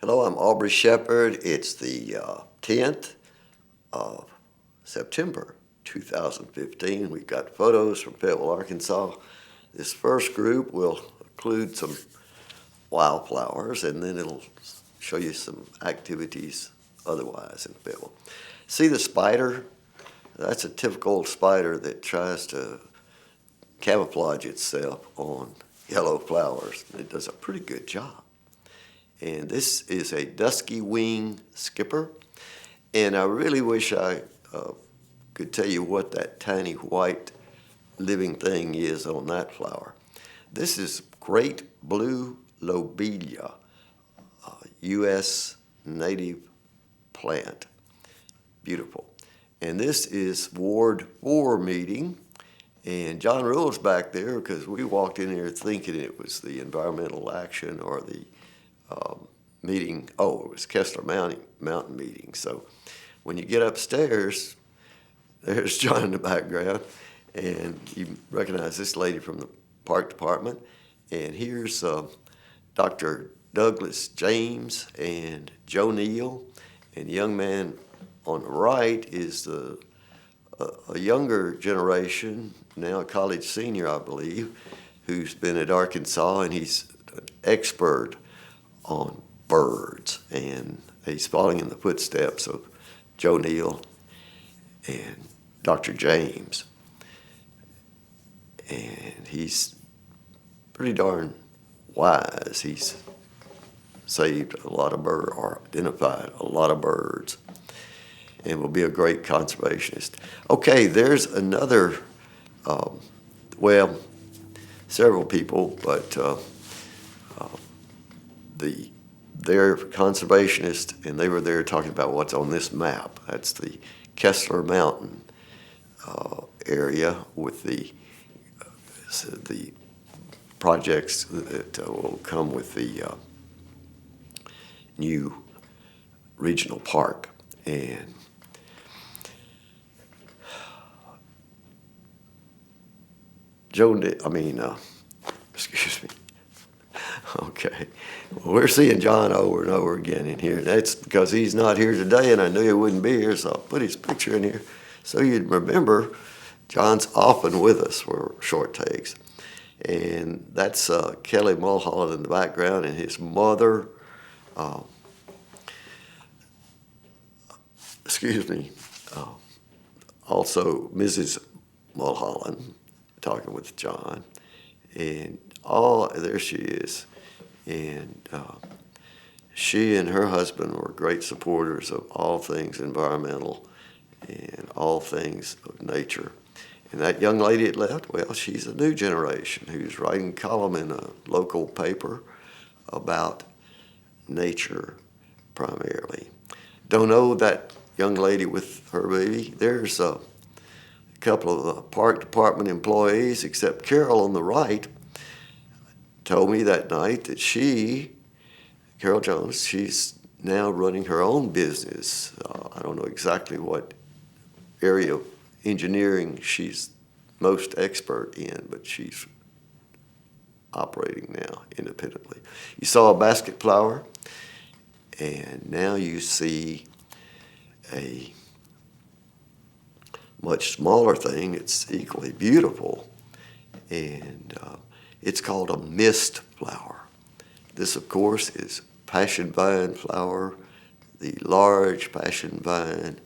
Hello, I'm Aubrey Shepherd. It's the 10th of September 2015. We've got photos from Fayetteville, Arkansas. This first group will include some wildflowers, and then it'll show you some activities otherwise in Fayetteville. See the spider? That's a typical spider that tries to camouflage itself on yellow flowers. It does a pretty good job. And this is a dusky wing skipper. And I really wish I could tell you what that tiny white living thing is on that flower. This is great blue lobelia, U.S. native plant. Beautiful. And this is Ward 4 meeting. And John Rule's back there because we walked in here thinking it was the environmental action or the meeting. Oh, it was KESSLER mountain meeting. So when you get upstairs, there's John in the background, and you recognize this lady from the park department. And here's Dr. Douglas James and Joe Neal. And the young man on the right is a younger generation, now a college senior, I believe, who's been at Arkansas, and he's an expert on birds, and he's following in the footsteps of Joe Neal and Dr. James. And he's pretty darn wise. He's saved a lot of birds, or identified a lot of birds, and will be a great conservationist. Okay, there's another, several people, but they're conservationists, and they were there talking about what's on this map. That's the KESSLER Mountain area with the projects that will come with the new regional park. And excuse me. Okay. Well, we're seeing John over and over again in here. That's because he's not here today, and I knew he wouldn't be here, so I put his picture in here so you'd remember John's often with us for short takes. And that's Kelly Mulholland in the background, and his mother, also Mrs. Mulholland, talking with John. And there she is. And she and her husband were great supporters of all things environmental and all things of nature. And that young lady that left, well, she's a new generation who's writing a column in a local paper about nature primarily. Don't know that young lady with her baby. There's a couple of park department employees, except Carol on the right, told me that night that Carol Jones, she's now running her own business. I don't know exactly what area of engineering she's most expert in, but she's operating now independently. You saw a basket flower, and now you see a much smaller thing. It's equally beautiful, and it's called a mist flower. This, of course, is passion vine flower, the large passion vine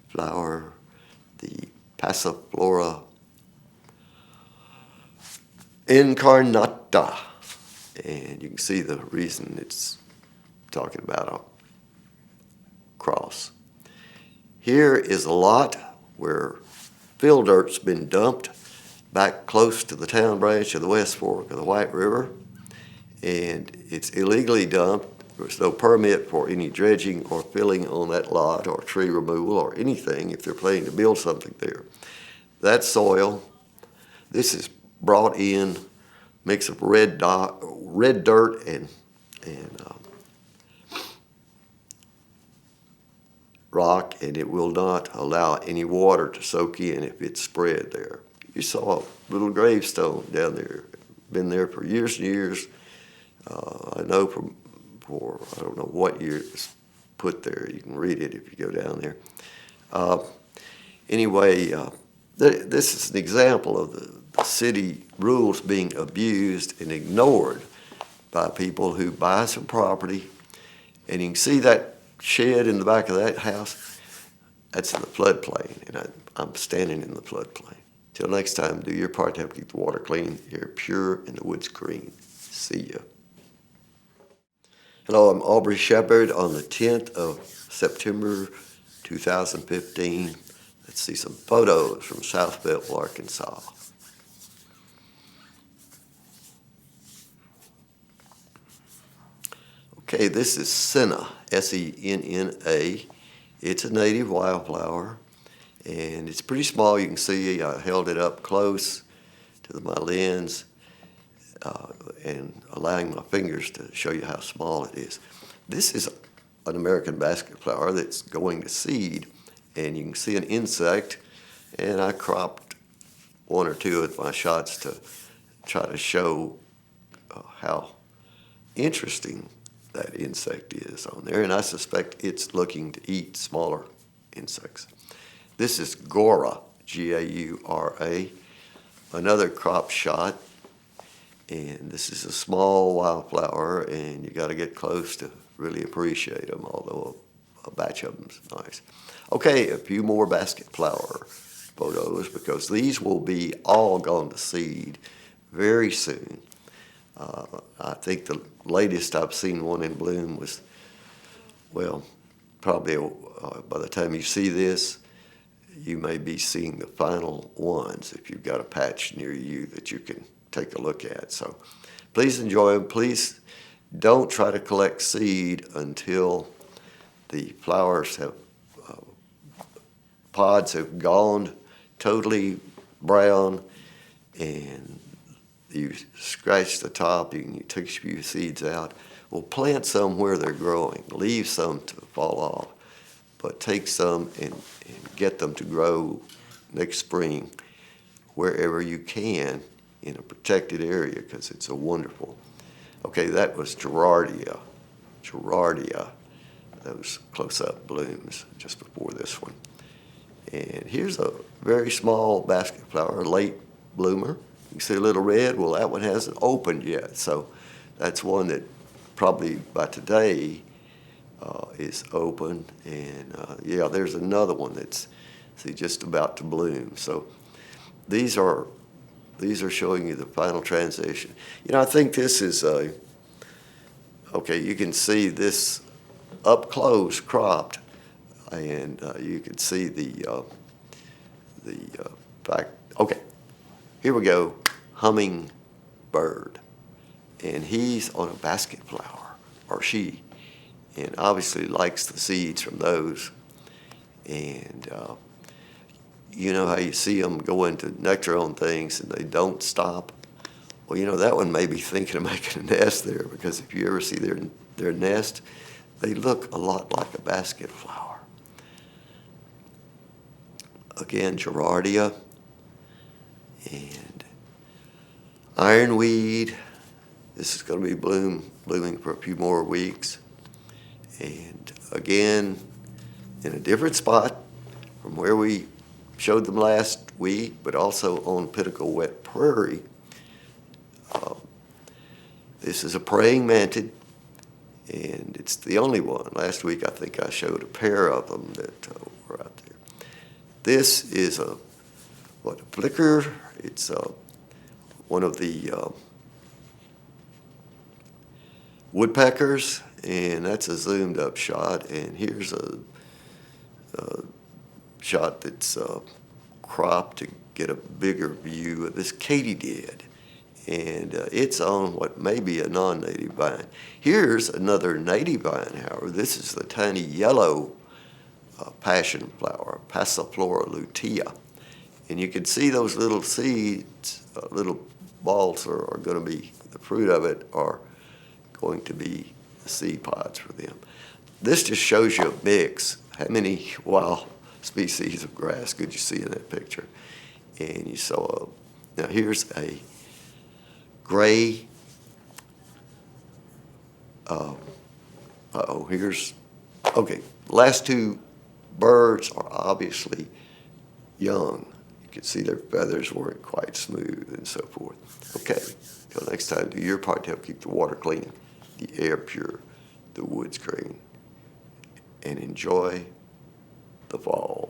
flower, the Passiflora incarnata. And you can see the reason it's talking about a cross. Here is a lot where fill dirt's been dumped back close to the town branch of the West Fork of the White River, and it's illegally dumped. There's no permit for any dredging or filling on that lot or tree removal or anything if they're planning to build something there. That soil, this is brought in, mix of red dirt and rock, and it will not allow any water to soak in if it's spread there. You saw a little gravestone down there, been there for years and years. I know from for, I don't know what year it's put there. You can read it if you go down there. Anyway, this is an example of the city rules being abused and ignored by people who buy some property. And you can see that shed in the back of that house. That's in the floodplain, and I'm standing in the floodplain. Till next time, do your part to help keep the water clean, the air pure, and the woods green. See ya. Hello, I'm Aubrey Shepherd on the 10th of September 2015. Let's see some photos from South Belleville, Arkansas. Okay, this is Senna, S-E-N-N-A. It's a native wildflower, and it's pretty small. You can see I held it up close to my lens and allowing my fingers to show you how small it is. This is an American basket flower that's going to seed, and you can see an insect, and I cropped one or two of my shots to try to show how interesting that insect is on there, and I suspect it's looking to eat smaller insects. This is Gaura, G-A-U-R-A, another crop shot, and this is a small wildflower, and you got to get close to really appreciate them, although a batch of them is nice. Okay, a few more basket flower photos, because these will be all gone to seed very soon. I think the latest I've seen one in bloom was, well, probably by the time you see this, you may be seeing the final ones if you've got a patch near you that you can take a look at. So please enjoy them. Please don't try to collect seed until the flowers have, pods have gone totally brown, and you scratch the top, you take a few seeds out. Well, plant some where they're growing. Leave some to fall off, but take some and get them to grow next spring wherever you can in a protected area, because it's a wonderful. Okay, that was Gerardia. Those close-up blooms just before this one. And here's a very small basket flower, late bloomer. You see a little red? Well, that one hasn't opened yet, so that's one that probably by today is open. And yeah, there's another one that's just about to bloom. So these are showing you the final transition. You know, I think this is okay. You can see this up close, cropped, and you can see the fact. Okay. Here we go, hummingbird, and he's on a basket flower, or she, and obviously likes the seeds from those. And you know how you see them go into nectar on things and they don't stop? Well, you know, that one may be thinking of making a nest there, because if you ever see their nest, they look a lot like a basket flower. Again, Gerardia. And ironweed, this is going to be blooming for a few more weeks. And again, in a different spot from where we showed them last week, but also on Pinnacle Wet Prairie. This is a praying mantid, and it's the only one. Last week I think I showed a pair of them that were out there. This is a flicker. It's one of the woodpeckers, and that's a zoomed up shot. And here's a shot that's cropped to get a bigger view of this katydid. And it's on what may be a non-native vine. Here's another native vine, however. This is the tiny yellow passion flower, Passiflora lutea. And you can see those little seeds, little balls are going to be, the fruit of it are going to be the seed pods for them. This just shows you a mix. How many wild species of grass could you see in that picture? And you saw, now here's a gray Uh-oh, okay, last two birds are obviously young. You can see their feathers weren't quite smooth and so forth. Okay, till next time, do your part to help keep the water clean, the air pure, the woods green, and enjoy the fall.